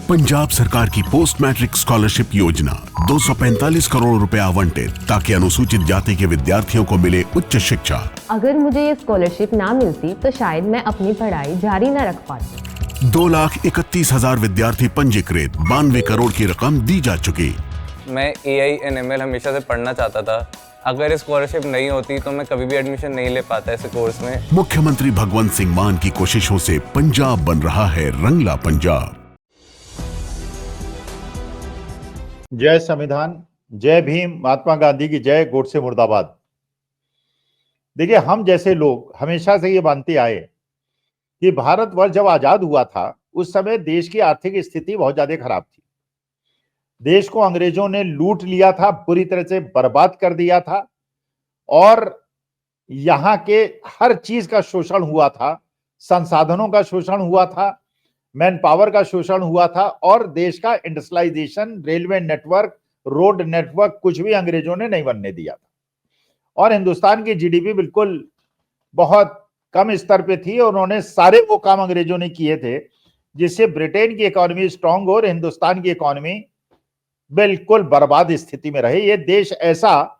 पंजाब सरकार की post matric scholarship योजना 245 करोड़ रुपए आवंटित ताकि अनुसूचित जाति के विद्यार्थियों को मिले उच्च शिक्षा। अगर मुझे ये स्कॉलरशिप ना मिलती तो शायद मैं अपनी पढ़ाई जारी न रख पाती। 2,31,000 विद्यार्थी पंजीकृत, 92 करोड़ की रकम दी जा चुकी। मैं AI/ML हमेशा से पढ़ना चाहता था। अगर स्कॉलरशिप नहीं होती तो मैं कभी भी एडमिशन नहीं ले पाता ऐसे कोर्स में। मुख्यमंत्री भगवंत सिंह मान की कोशिशों से पंजाब बन रहा है रंगला पंजाब। जय संविधान, जय भीम, महात्मा गांधी की जय, गोडसे मुर्दाबाद। देखिए, हम जैसे लोग हमेशा से ये मानते आए कि भारतवर्ष जब आजाद हुआ था उस समय देश की आर्थिक स्थिति बहुत ज्यादा खराब थी। देश को अंग्रेजों ने लूट लिया था, पूरी तरह से बर्बाद कर दिया था और यहाँ के हर चीज का शोषण हुआ था, संसाधनों का शोषण हुआ था, मैन पावर का शोषण हुआ था और देश का industrialisation, railway network, road network कुछ भी अंग्रेजों ने नहीं बनने दिया था। और हिंदुस्तान की जीडीपी बिल्कुल बहुत कम स्तर पे थी और उन्होंने सारे वो काम अंग्रेजों ने किए थे जिससे ब्रिटेन की इकोनॉमी स्ट्रांग हो और हिंदुस्तान की इकोनॉमी बिल्कुल बर्बाद स्थिति में रहे। ये देश ऐसा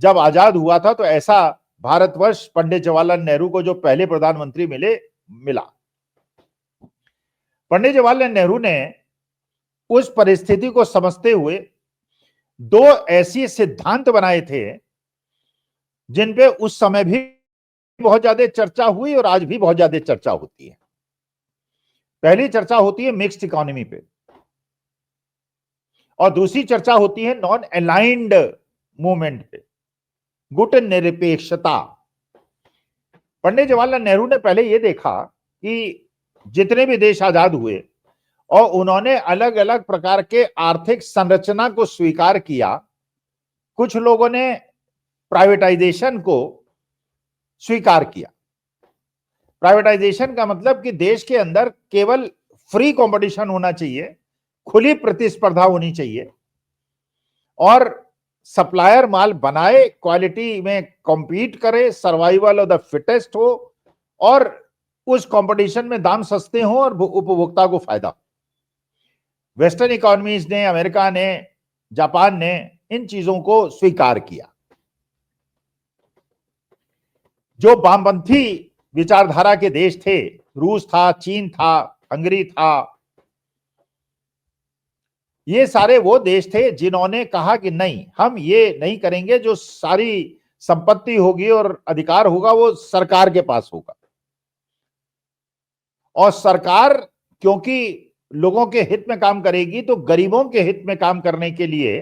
जब आजाद हुआ था तो ऐसा भारतवर्ष पंडित जवाहरलाल नेहरू को जो पहले प्रधानमंत्री मिला। पंडित जवाहरलाल नेहरू ने उस परिस्थिति को समझते हुए दो ऐसी सिद्धांत बनाए थे जिन पे उस समय भी बहुत ज्यादा चर्चा हुई और आज भी बहुत ज्यादा चर्चा होती है। पहली चर्चा होती है मिक्स्ड इकोनॉमी पे और दूसरी चर्चा होती है नॉन अलाइंड मूवमेंट पे, गुट निरपेक्षता। पंडित जवाहरलाल नेहरू ने पहले यह देखा कि जितने भी देश आजाद हुए और उन्होंने अलग अलग प्रकार के आर्थिक संरचना को स्वीकार किया। कुछ लोगों ने प्राइवेटाइजेशन को स्वीकार किया। प्राइवेटाइजेशन का मतलब कि देश के अंदर केवल फ्री कंपटीशन होना चाहिए, खुली प्रतिस्पर्धा होनी चाहिए और सप्लायर माल बनाए, क्वालिटी में कॉम्पीट करे, सर्वाइवल ऑफ द फिटेस्ट हो और उस कंपटीशन में दाम सस्ते हों और उपभोक्ता को फायदा। वेस्टर्न इकोनॉमीज ने, अमेरिका ने, जापान ने इन चीजों को स्वीकार किया। जो वामपंथी विचारधारा के देश थे, रूस था, चीन था, हंगरी था, ये सारे वो देश थे जिन्होंने कहा कि नहीं, हम ये नहीं करेंगे, जो सारी संपत्ति होगी और अधिकार होगा वो सरकार के पास होगा। और सरकार क्योंकि लोगों के हित में काम करेगी तो गरीबों के हित में काम करने के लिए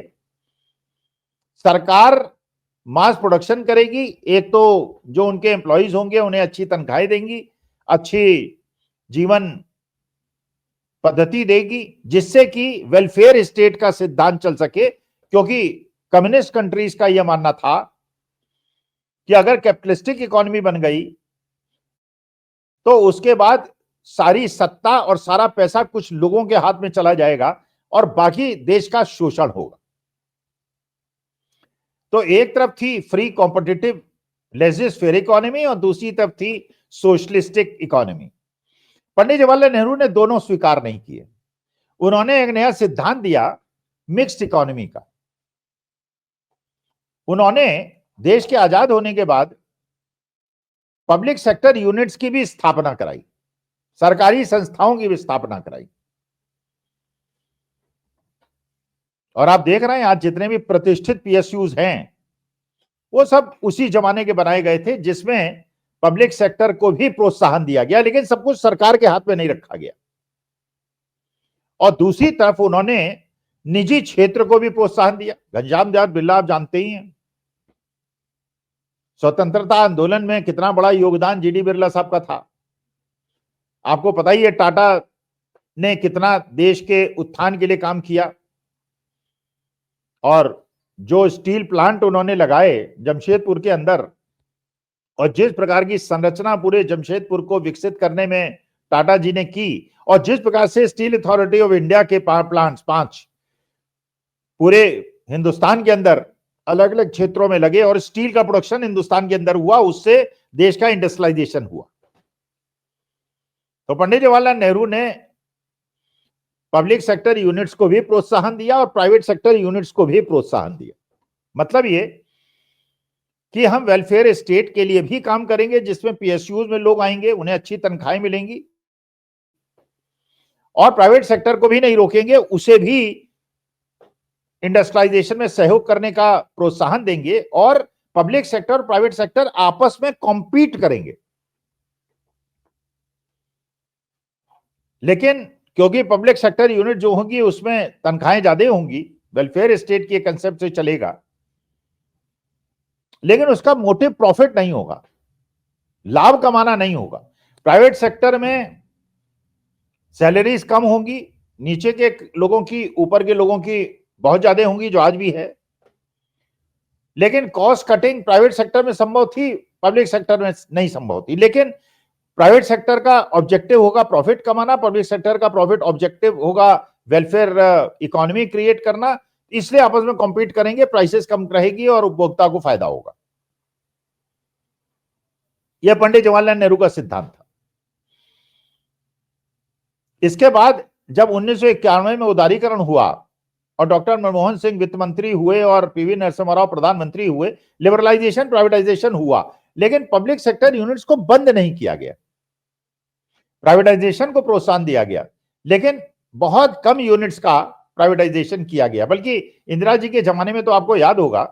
सरकार मास प्रोडक्शन करेगी। एक तो जो उनके एम्प्लॉइज होंगे उन्हें अच्छी तनख्वाहें देंगी, अच्छी जीवन पद्धति देगी, जिससे कि वेलफेयर स्टेट का सिद्धांत चल सके। क्योंकि कम्युनिस्ट कंट्रीज का यह मानना था कि अगर कैपिटलिस्टिक इकोनॉमी बन गई तो उसके बाद सारी सत्ता और सारा पैसा कुछ लोगों के हाथ में चला जाएगा और बाकी देश का शोषण होगा। तो एक तरफ थी फ्री कॉम्पिटिटिव लेजिस्लेटिव इकोनॉमी और दूसरी तरफ थी सोशलिस्टिक इकोनॉमी। पंडित जवाहरलाल नेहरू ने दोनों स्वीकार नहीं किए। उन्होंने एक नया सिद्धांत दिया मिक्स्ड इकोनॉमी का। उन्होंने देश के आजाद होने के बाद पब्लिक सेक्टर यूनिट्स की भी स्थापना कराई, सरकारी संस्थाओं की भी स्थापना कराई। और आप देख रहे हैं आज जितने भी प्रतिष्ठित PSUs हैं वो सब उसी जमाने के बनाए गए थे जिसमें पब्लिक सेक्टर को भी प्रोत्साहन दिया गया, लेकिन सब कुछ सरकार के हाथ में नहीं रखा गया। और दूसरी तरफ उन्होंने निजी क्षेत्र को भी प्रोत्साहन दिया। घनश्याम दास बिरला आप जानते ही हैं, स्वतंत्रता आंदोलन में कितना बड़ा योगदान GD बिरला साहब का था। आपको पता ही है टाटा ने कितना देश के उत्थान के लिए काम किया और जो स्टील प्लांट उन्होंने लगाए जमशेदपुर के अंदर और जिस प्रकार की संरचना पूरे जमशेदपुर को विकसित करने में टाटा जी ने की और जिस प्रकार से स्टील अथॉरिटी ऑफ इंडिया के प्लांट्स 5 पूरे हिंदुस्तान के अंदर अलग अलग क्षेत्रों में लगे और स्टील का प्रोडक्शन हिंदुस्तान के अंदर हुआ, उससे देश का इंडस्ट्रियलाइजेशन हुआ। तो पंडित जवाहरलाल नेहरू ने पब्लिक सेक्टर यूनिट्स को भी प्रोत्साहन दिया और प्राइवेट सेक्टर यूनिट्स को भी प्रोत्साहन दिया। मतलब ये कि हम वेलफेयर स्टेट के लिए भी काम करेंगे, जिसमें पीएसयूज में लोग आएंगे, उन्हें अच्छी तनख्वाहें मिलेंगी, और प्राइवेट सेक्टर को भी नहीं रोकेंगे, उसे भी इंडस्ट्रियलाइजेशन में सहयोग करने का प्रोत्साहन देंगे, और पब्लिक सेक्टर और प्राइवेट सेक्टर आपस में कॉम्पीट करेंगे। लेकिन क्योंकि पब्लिक सेक्टर यूनिट जो होंगी उसमें तनख्वाहें ज्यादा होंगी, वेलफेयर स्टेट के कंसेप्ट से चलेगा, लेकिन उसका मोटिव प्रॉफिट नहीं होगा, लाभ कमाना नहीं होगा। प्राइवेट सेक्टर में सैलरीज कम होंगी, नीचे के लोगों की ऊपर के लोगों की बहुत ज्यादा होंगी, जो आज भी है, लेकिन कॉस्ट कटिंग प्राइवेट सेक्टर में संभव थी, पब्लिक सेक्टर में नहीं संभव थी। लेकिन प्राइवेट सेक्टर का ऑब्जेक्टिव होगा प्रॉफिट कमाना, पब्लिक सेक्टर का प्रॉफिट ऑब्जेक्टिव होगा वेलफेयर इकोनॉमी क्रिएट करना, इसलिए आपस में कॉम्पीट करेंगे, प्राइसेस कम रहेगी और उपभोक्ता को फायदा होगा। यह पंडित जवाहरलाल नेहरू का सिद्धांत था। इसके बाद जब 1991 में उदारीकरण हुआ और डॉक्टर मनमोहन सिंह वित्त मंत्री हुए और पीवी नरसिम्हा राव प्रधानमंत्री हुए, लिबरलाइजेशन प्राइवेटाइजेशन हुआ, लेकिन पब्लिक सेक्टर यूनिट्स को बंद नहीं किया गया, प्राइवेटाइजेशन को प्रोत्साहन दिया गया, लेकिन बहुत कम यूनिट्स का प्राइवेटाइजेशन किया गया। बल्कि इंदिरा जी के जमाने में तो आपको याद होगा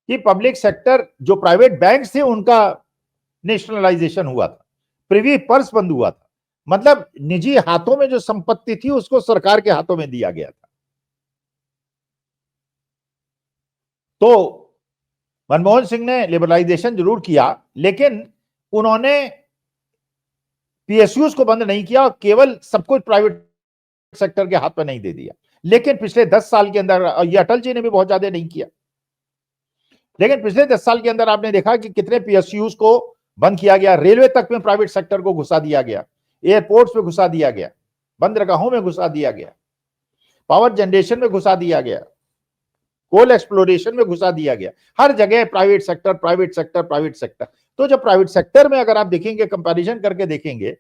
कि पब्लिक सेक्टर जो प्राइवेट बैंक्स थे उनका नेशनलाइजेशन हुआ था, प्रिवी पर्स बंद हुआ था, मतलब निजी हाथों में जो संपत्ति थी उसको सरकार के हाथों में दिया गया था। तो मनमोहन सिंह ने लिबरलाइजेशन जरूर किया, लेकिन उन्होंने पीएसयूज को बंद नहीं किया और केवल सब कुछ प्राइवेट सेक्टर के हाथ में नहीं दे दिया। लेकिन पिछले 10 साल के अंदर, ये अटल जी ने भी बहुत ज्यादा नहीं किया, लेकिन पिछले 10 साल के अंदर आपने देखा कि कितने पीएसयूज को बंद किया गया, रेलवे तक में प्राइवेट सेक्टर को घुसा दिया गया, एयरपोर्ट्स में घुसा दिया गया, बंदरगाहों में घुसा दिया गया, पावर जनरेशन में घुसा दिया गया, कोल एक्सप्लोरेशन में घुसा दिया गया, हर जगह private sector private sector private sector. तो जब प्राइवेट सेक्टर में अगर आप देखेंगे, कंपैरिजन करके देखेंगे,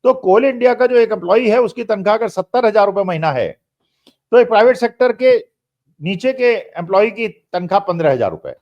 तो कोल इंडिया का जो एक एम्प्लॉई है उसकी तनख्वाह अगर 70,000 रुपए महीना है, तो एक प्राइवेट सेक्टर के नीचे के एम्प्लॉय की तनख्वाह 15,000 रुपए।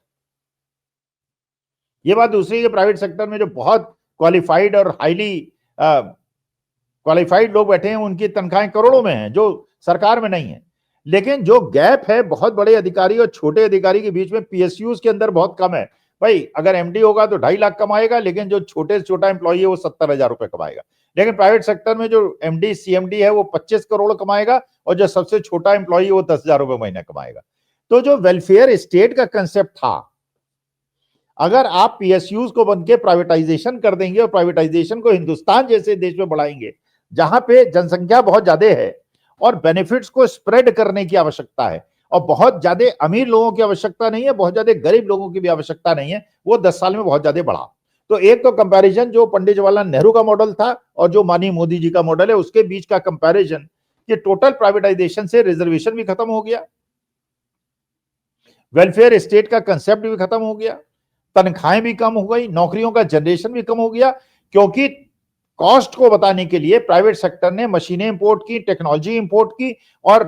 ये बात दूसरी है, प्राइवेट सेक्टर में जो बहुत क्वालिफाइड और हाईली क्वालिफाइड लोग बैठे हैं उनकी तनख्वाहें करोड़ों में हैं, जो सरकार में नहीं है। लेकिन जो गैप है बहुत बड़े अधिकारी और छोटे अधिकारी के बीच में पीएसयूज के अंदर बहुत कम है। भाई अगर एमडी होगा तो 2.5 लाख कमाएगा, लेकिन जो छोटे से छोटा एम्प्लॉई है वो 70,000 रुपए कमाएगा। लेकिन प्राइवेट सेक्टर में जो एमडी सीएमडी है वो 25 करोड़ कमाएगा और जो सबसे छोटा एम्प्लॉई है वो 10,000 रुपए महीना कमाएगा। तो जो वेलफेयर स्टेट का कंसेप्ट था, अगर आप पीएसयूज को बन के प्राइवेटाइजेशन कर देंगे और प्राइवेटाइजेशन को हिंदुस्तान जैसे देश में बढ़ाएंगे जहां पे जनसंख्या बहुत ज्यादा है और बेनिफिट्स को स्प्रेड करने की आवश्यकता है, और बहुत ज्यादा अमीर लोगों की आवश्यकता नहीं है, बहुत ज्यादा गरीब लोगों की भी आवश्यकता नहीं है, वो 10 साल में बहुत ज्यादा बढ़ा। तो एक तो कंपैरिजन जो पंडित जवाहरलाल नेहरू का मॉडल था और जो माननीय मोदी जी का मॉडल है उसके बीच का कंपैरिजन कि टोटल प्राइवेटाइजेशन से रिजर्वेशन भी खत्म हो गया, वेलफेयर स्टेट का कंसेप्ट भी खत्म हो गया, तनख्वाहें भी कम हो गई, नौकरियों का जनरेशन भी कम हो गया, क्योंकि कॉस्ट को बताने के लिए प्राइवेट सेक्टर ने मशीनें इंपोर्ट की, टेक्नोलॉजी इंपोर्ट की और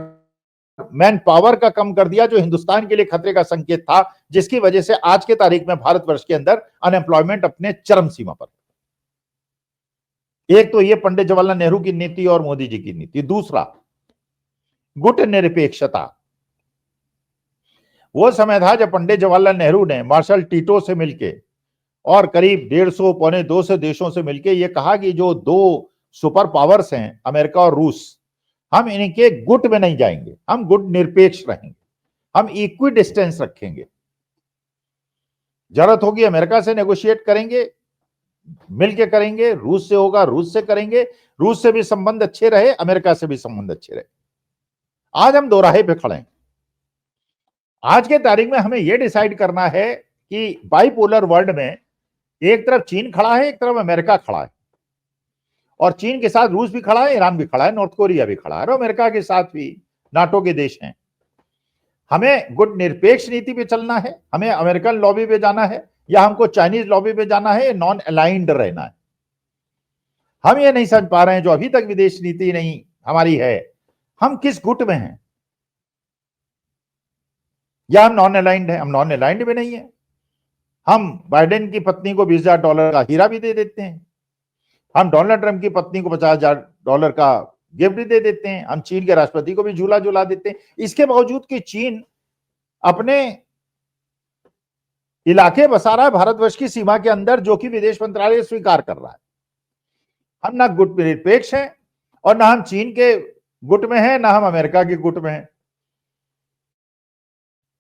मैन पावर का कम कर दिया, जो हिंदुस्तान के लिए खतरे का संकेत था, जिसकी वजह से आज के तारीख में भारतवर्ष के अंदर अनएम्प्लॉयमेंट अपने चरम सीमा पर। एक तो ये पंडित जवाहरलाल नेहरू की नीति और मोदी जी की नीति। दूसरा, गुट निरपेक्षता। वो समय था जब पंडित जवाहरलाल नेहरू ने मार्शल टीटो से मिलके और करीब 150 पौने 200 देशों से मिलके ये कहा कि जो दो सुपर पावर्स हैं अमेरिका और रूस, हम इनके गुट में नहीं जाएंगे, हम गुट निरपेक्ष रहेंगे, हम इक्वी डिस्टेंस रखेंगे। जरूरत होगी अमेरिका से नेगोशिएट करेंगे, मिलके करेंगे, रूस से होगा रूस से करेंगे, रूस से भी संबंध अच्छे रहे, अमेरिका से भी संबंध अच्छे रहे। आज हम दो राहे पे खड़े हैं। आज के तारीख में हमें यह डिसाइड करना है कि बाइपोलर वर्ल्ड में एक तरफ चीन खड़ा है, एक तरफ अमेरिका खड़ा है, और चीन के साथ रूस भी खड़ा है, ईरान भी खड़ा है, नॉर्थ कोरिया भी खड़ा है, और अमेरिका के साथ भी नाटो के देश हैं। हमें गुट निरपेक्ष नीति पे चलना है, हमें अमेरिकन लॉबी पे जाना है, या हमको चाइनीज लॉबी पे जाना है, नॉन अलाइंड रहना है। हम ये नहीं समझ पा रहे हैं, जो अभी तक विदेश नीति नहीं हमारी है, हम किस गुट में हैं? या हम नॉन अलाइंड हैं? हम नॉन अलाइंड भी नहीं है। हम बाइडेन की पत्नी को $20,000 का हीरा भी दे देते हैं। हम डोनाल्ड ट्रंप की पत्नी को $50,000 का गिफ्ट भी दे देते हैं। हम चीन के राष्ट्रपति को भी झूला झूला देते हैं। इसके बावजूद कि चीन अपने इलाके बसा रहा है भारतवर्ष की सीमा के अंदर, जो कि विदेश मंत्रालय स्वीकार कर रहा है। हम ना गुट निरपेक्ष हैं और ना हम चीन के गुट में हैं, ना हम अमेरिका के गुट में हैं।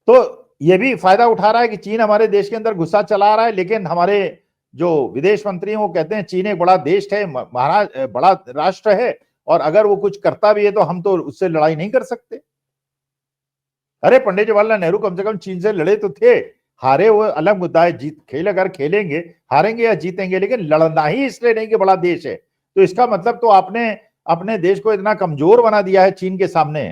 तो ये भी फायदा उठा रहा है कि चीन हमारे देश के अंदर गुस्सा चला रहा है, लेकिन हमारे जो विदेश मंत्री हैं वो कहते हैं चीन एक बड़ा देश है, महाराज बड़ा राष्ट्र है, और अगर वो कुछ करता भी है तो हम तो उससे लड़ाई नहीं कर सकते। अरे पंडित जवाहरलाल नेहरू कम से कम चीन से लड़े तो थे। हारे वो अलग मुद्दा है, जीत खेल अगर खेलेंगे, हारेंगे या जीतेंगे, लेकिन लड़ना ही इसलिए नहीं कि बड़ा देश है। तो इसका मतलब तो आपने अपने देश को इतना कमजोर बना दिया है चीन के सामने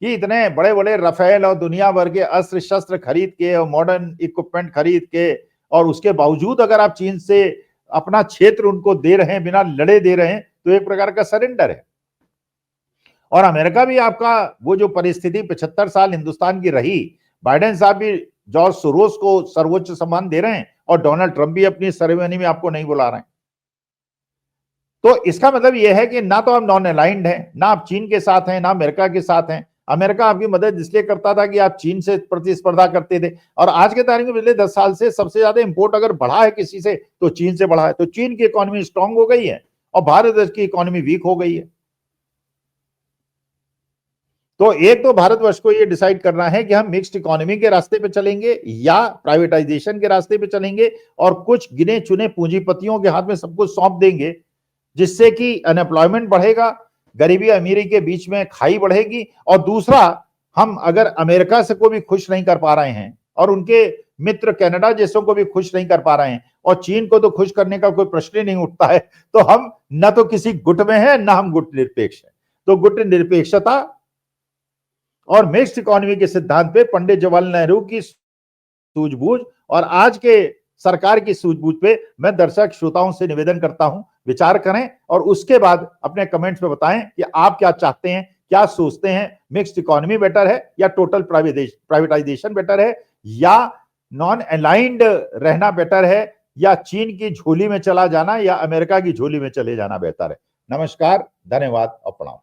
कि इतने बड़े बड़े रफेल और दुनिया भर के अस्त्र शस्त्र खरीद के और मॉडर्न इक्विपमेंट खरीद के, और उसके बावजूद अगर आप चीन से अपना क्षेत्र उनको दे रहे हैं, बिना लड़े दे रहे हैं, तो एक प्रकार का सरेंडर है। और अमेरिका भी आपका वो जो परिस्थिति 75 साल हिंदुस्तान की रही, बाइडेन साहब भी जॉर्ज सोरोस को सर्वोच्च सम्मान दे रहे हैं और डोनाल्ड ट्रंप भी अपनी सेरेमनी में आपको नहीं बुला रहे हैं। तो इसका मतलब यह है कि ना तो आप नॉन अलाइंड हैं, ना आप चीन के साथ हैं, ना अमेरिका के साथ हैं। अमेरिका आपकी मदद इसलिए करता था कि आप चीन से प्रतिस्पर्धा करते थे, और आज के तारीख में पिछले 10 साल से सबसे ज्यादा इंपोर्ट अगर बढ़ा है किसी से तो चीन से बढ़ा है। तो चीन की इकोनॉमी स्ट्रांग हो गई है और भारत देश की इकोनॉमी वीक हो गई है। तो एक तो भारतवर्ष को ये डिसाइड करना है कि हम मिक्स्ड इकोनॉमी के रास्ते पे चलेंगे या प्राइवेटाइजेशन के रास्ते पे चलेंगे, और कुछ गिने चुने पूंजीपतियों के हाथ में सब कुछ सौंप देंगे, जिससे कि अनएम्प्लॉयमेंट बढ़ेगा, गरीबी अमीरी के बीच में खाई बढ़ेगी। और दूसरा, हम अगर अमेरिका से को भी खुश नहीं कर पा रहे हैं और उनके मित्र कनाडा जैसों को भी खुश नहीं कर पा रहे हैं, और चीन को तो खुश करने का कोई प्रश्न ही नहीं उठता है, तो हम न तो किसी गुट में हैं, ना हम गुट निरपेक्ष हैं। तो गुट निरपेक्षता और मिक्स्ड इकोनॉमी के सिद्धांत पे पंडित जवाहरलाल नेहरू की सूझबूझ और आज के सरकार की सूझबूझ पे मैं दर्शक श्रोताओं से निवेदन करता हूं, विचार करें और उसके बाद अपने कमेंट्स में बताएं कि आप क्या चाहते हैं, क्या सोचते हैं। मिक्स्ड इकोनॉमी बेटर है या टोटल प्राइवेटाइजेशन बेटर है, या नॉन अलाइंड रहना बेटर है, या चीन की झोली में चला जाना या अमेरिका की झोली में चले जाना बेहतर है। नमस्कार, धन्यवाद और प्रणाम।